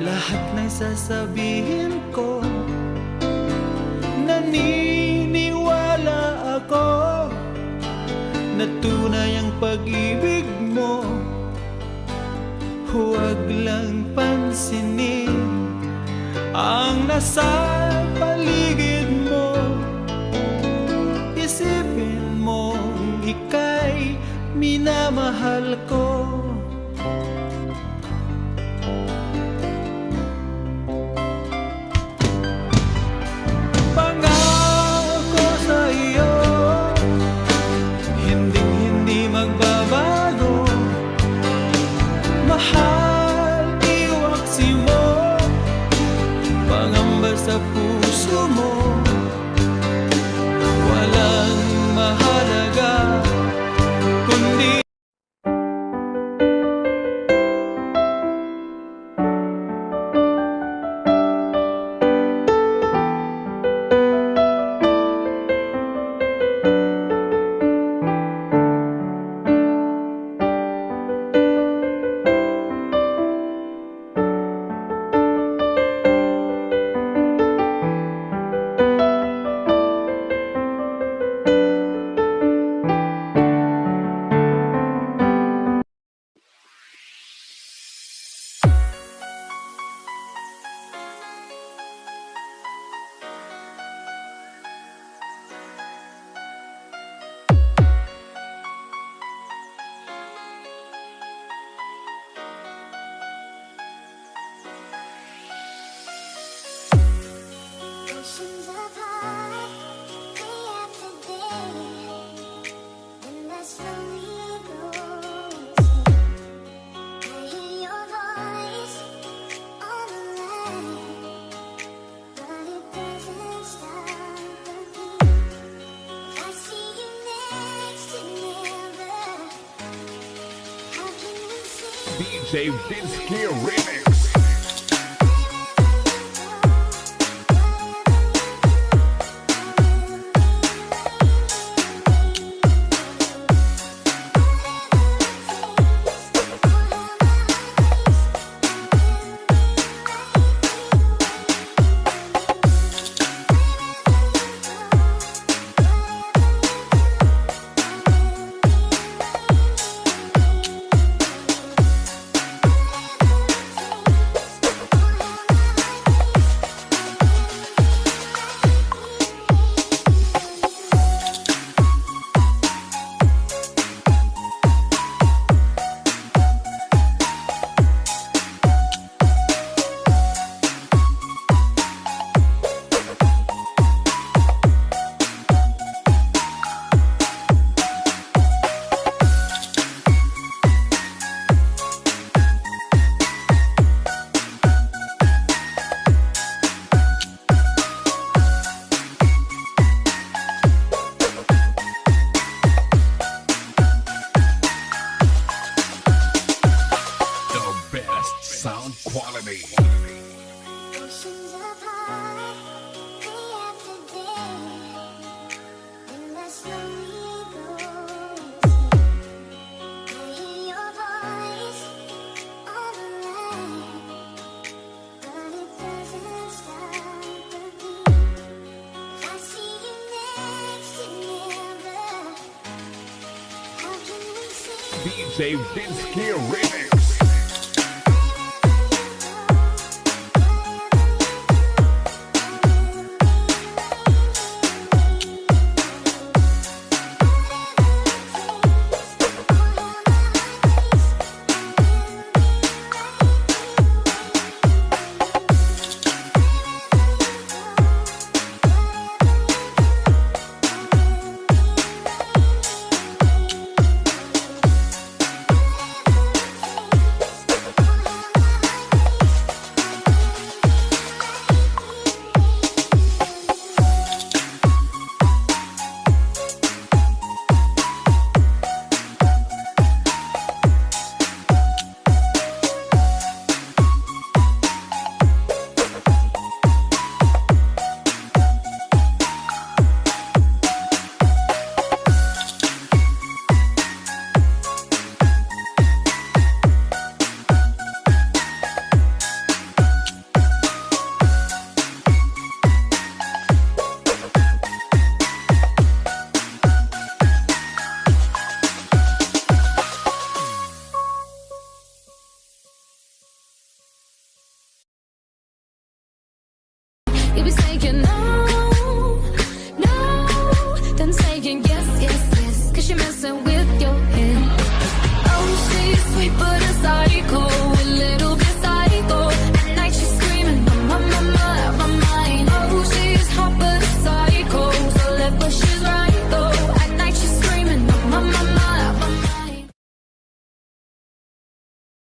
lahat ng sasabihin ko. Naniniwala ako na tunay ang pag-ibig mo. Huwag lang pansinin ang nasa paligid mo. Isipin mong ika'y minamahal ko. Pangako sa iyo, hinding-hindi magbabago. Mahal, iwaksi mo, pangamba sa puso mo. Walang mahalaga kundi oceans apart, day after day, and I slowly grow insane. I hear your voice on the line, but it doesn't stop the beat. If I see you next to never, how can we see? DJ Dinsky Remix. Sound quality. Oceans apart, day after day, and I slowly grow insane. I hear your voice on the line, but it doesn't stop the beat. If I see you next to never, how can we see? DJ Dinsky Remix. Baby, say your